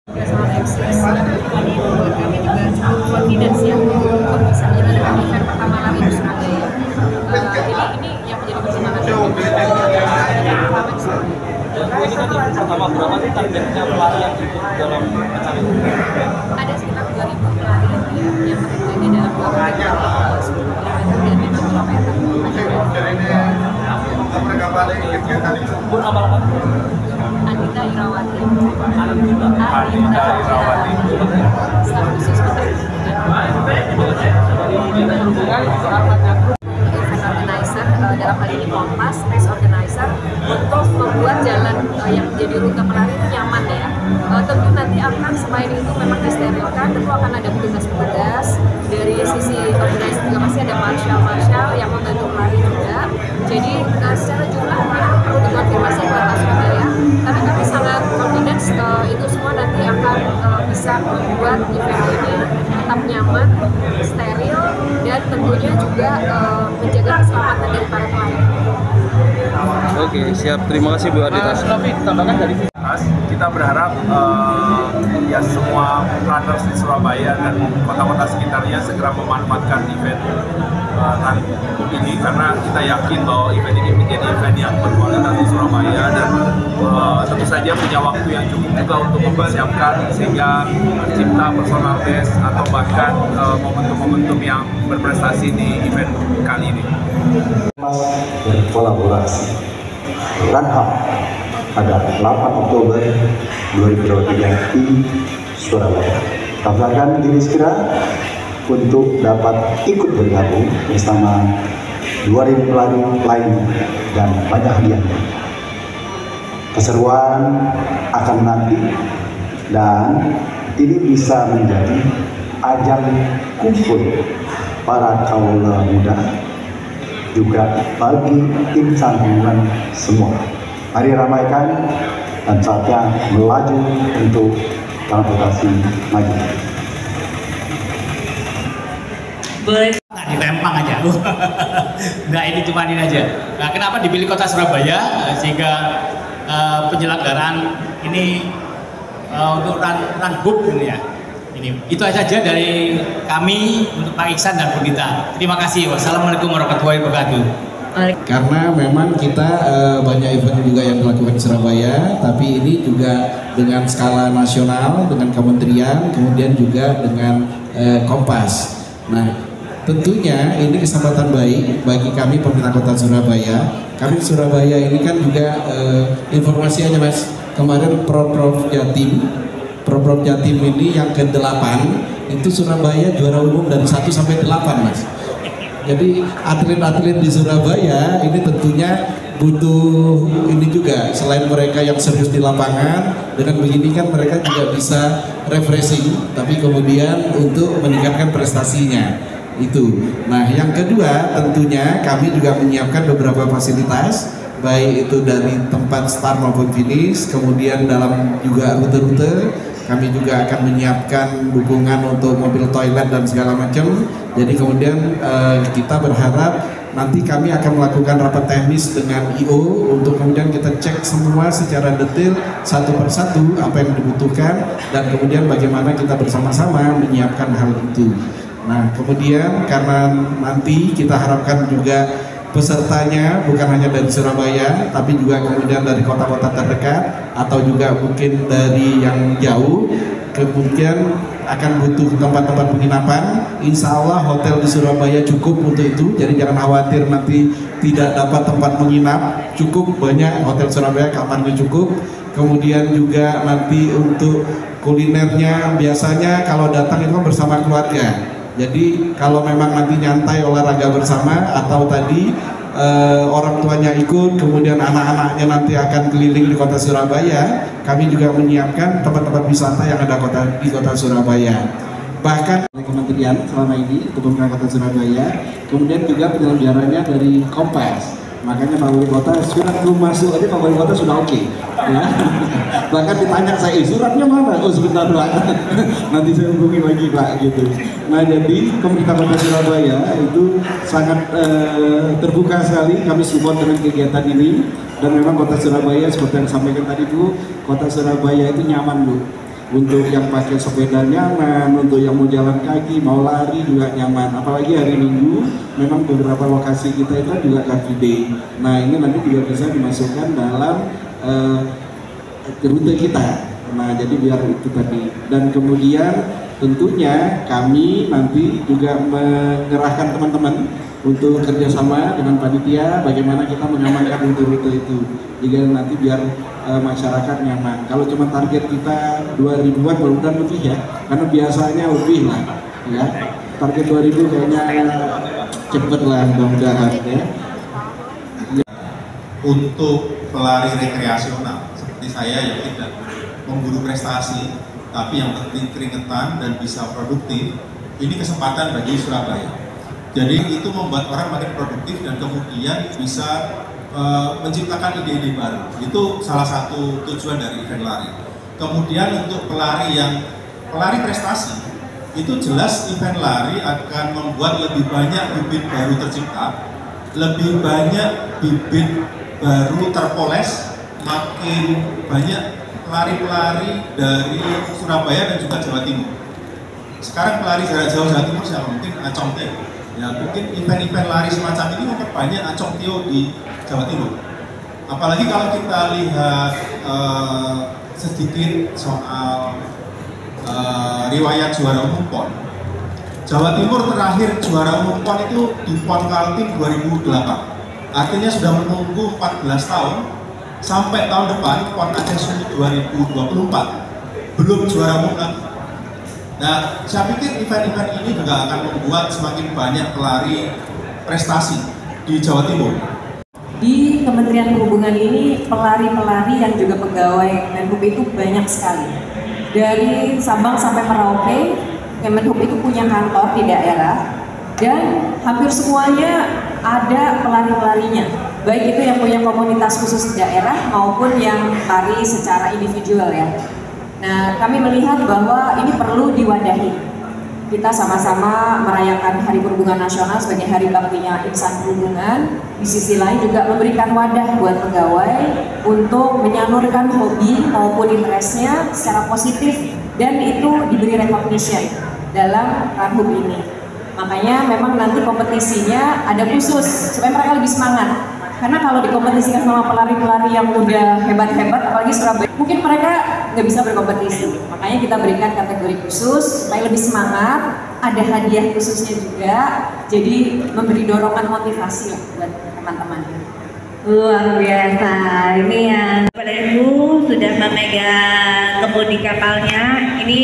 Sama MCs ini buat kami juga cukup confidence ya untuk bisa menjalankan event pertama kali di Surabaya. Ini yang menjadi pertimbangan kami pertama di Surabaya. Ini kan event pertama, berapa sih targetnya pelari yang ikut dalam acara ini? Ada sekitar 2.000 pelari yang terjadi dalam 2 km, 10 km dan 5 km. Bu, nama lengkap? Anita Irawati. Anita Irawati. Staf khusus event organizer, dalam hal ini Kompas, race organizer, untuk membuat jalan yang menjadi rute pelari itu nyaman ya. Tentu nanti akan selain itu memang disterilkan, tentu akan ada petugas-petugas dari sisi organizer juga masih ada marshal yang membantu pelari juga. Jadi secara jumlah mungkin perlu dikonfirmasi ke atas Surabaya, tapi kami sangat confidence itu semua nanti akan bisa membuat event ini tetap nyaman, steril, dan tentunya juga menjaga keselamatan dari para pelari. Oke, siap. Terima kasih Bu Adita. Tapi tambahkan dari kita berharap ya semua runners di Surabaya dan kota-kota sekitarnya segera memanfaatkan event ini, karena kita yakin bahwa event ini menjadi event yang berkualitas di Surabaya dan tentu saja punya waktu yang cukup juga untuk mempersiapkan sehingga tercipta personal best atau bahkan momentum-momentum yang berprestasi di event kali ini. Berkolaborasi Run Hub pada 8 Oktober 2023 di Surabaya. Daftarkan diri segera untuk dapat ikut bergabung bersama 2.000 pelari lain dan banyak hadiahnya. Keseruan akan menanti dan ini bisa menjadi ajang kumpul para kaula muda juga bagi insan hubungan semua. Mari ramaikan dan saatnya melaju untuk transportasi maju. Boleh nggak ditempang aja? Nah ini cuma ini aja. Nah kenapa dipilih kota Surabaya sehingga penyelenggaraan ini untuk run book ini ya. Ini itu saja dari kami untuk Pak Iksan dan Bu Dita. Terima kasih. Wassalamualaikum warahmatullahi wabarakatuh. Karena memang kita banyak event juga yang dilakukan di Surabaya, tapi ini juga dengan skala nasional, dengan kementerian, kemudian juga dengan Kompas. Nah, tentunya ini kesempatan baik bagi kami pemerintah Kota Surabaya. Kami Surabaya ini kan juga informasi aja Mas, kemarin Prof Jatim ini yang ke-8 itu Surabaya juara umum dari 1 sampai 8 Mas. Jadi atlet-atlet di Surabaya ini tentunya butuh ini juga, selain mereka yang serius di lapangan, dengan begini kan mereka juga bisa refreshing, tapi kemudian untuk meningkatkan prestasinya itu. Nah yang kedua tentunya kami juga menyiapkan beberapa fasilitas, baik itu dari tempat start maupun finish, kemudian dalam juga rute-rute kami juga akan menyiapkan dukungan untuk mobil toilet dan segala macam. Jadi kemudian kita berharap nanti kami akan melakukan rapat teknis dengan IO untuk kemudian kita cek semua secara detail satu persatu apa yang dibutuhkan dan kemudian bagaimana kita bersama-sama menyiapkan hal itu. Nah kemudian karena nanti kita harapkan juga pesertanya bukan hanya dari Surabaya, tapi juga kemudian dari kota-kota terdekat atau juga mungkin dari yang jauh, kemudian akan butuh tempat-tempat penginapan. Insya Allah hotel di Surabaya cukup untuk itu, jadi jangan khawatir nanti tidak dapat tempat menginap, cukup banyak hotel Surabaya, kamarnya cukup. Kemudian juga nanti untuk kulinernya biasanya kalau datang itu kan bersama keluarga. Jadi kalau memang nanti nyantai olahraga bersama atau tadi orang tuanya ikut, kemudian anak-anaknya nanti akan keliling di kota Surabaya, kami juga menyiapkan tempat-tempat wisata yang ada di kota Surabaya. Bahkan kementerian selama ini untuk pemerintah kota Surabaya, kemudian juga penyelenggaranya dari Kompas. Makanya Pak Wali Kota surat belum masuk aja Pak Wali Kota sudah oke. Ya. Bahkan ditanya saya suratnya mana? Oh sebentar Pak, nanti saya hubungi lagi Pak gitu. Nah jadi pemerintah Kota Surabaya itu sangat terbuka sekali, kami support dengan kegiatan ini. Dan memang Kota Surabaya seperti yang disampaikan tadi Bu, Kota Surabaya itu nyaman Bu. Untuk yang pakai sepeda nyaman, untuk yang mau jalan kaki, mau lari juga nyaman. Apalagi hari Minggu, memang beberapa lokasi kita itu juga Car Free Day. Nah ini nanti juga bisa dimasukkan dalam rute kita. Nah jadi biar itu tadi. Dan kemudian tentunya kami nanti juga mengerahkan teman-teman untuk kerjasama dengan panitia bagaimana kita mengamankan rute-rute itu. Jadi nanti biar masyarakat nyaman. Kalau cuma target kita 2000-an mudah-mudahan lebih ya, karena biasanya lebih lah ya. Target 2000 kayaknya cepet lah mudah-mudahan ya. Untuk pelari rekreasional seperti saya yang tidak memburu prestasi tapi yang penting keringetan dan bisa produktif, ini kesempatan bagi Surabaya. Jadi itu membuat orang makin produktif dan kemudian bisa menciptakan ide-ide baru. Itu salah satu tujuan dari event lari. Kemudian untuk pelari prestasi, itu jelas event lari akan membuat lebih banyak bibit baru tercipta, lebih banyak bibit baru terpoles, makin banyak pelari-pelari dari Surabaya dan juga Jawa Timur. Sekarang pelari jarak jauh Jawa Timur siapa? Mungkin Acong Teo. Ya mungkin event-event lari semacam ini memperbanyak Acong Teo di Jawa Timur. Apalagi kalau kita lihat sedikit soal riwayat juara umum PON. Jawa Timur terakhir juara umum PON itu di PON Kaltim 2008. Artinya sudah menunggu 14 tahun sampai tahun depan PON Aceh Sumut 2024 belum juara umum lagi. Nah, saya pikir event-event ini juga akan membuat semakin banyak pelari prestasi di Jawa Timur. Di Kementerian Perhubungan ini pelari-pelari yang juga pegawai Menhub itu banyak sekali. Dari Sabang sampai Merauke, Kemenhub itu punya kantor di daerah dan hampir semuanya ada pelari-pelarinya. Baik itu yang punya komunitas khusus di daerah maupun yang lari secara individual ya. Nah, kami melihat bahwa ini perlu diwadahi. Kita sama-sama merayakan Hari Perhubungan Nasional sebagai hari baktinya insan perhubungan. Di sisi lain juga memberikan wadah buat pegawai untuk menyalurkan hobi maupun interestnya secara positif dan itu diberi recognition dalam Ranhub ini. Makanya memang nanti kompetisinya ada khusus supaya mereka lebih semangat. Karena kalau dikompetisikan sama pelari-pelari yang udah hebat-hebat, apalagi Surabaya, mungkin mereka nggak bisa berkompetisi. Makanya kita berikan kategori khusus supaya lebih semangat, ada hadiah khususnya juga, jadi memberi dorongan motivasi lah buat teman-teman. Luar biasa, ini yang Bapak Ibu sudah memegang kemudi kapalnya, ini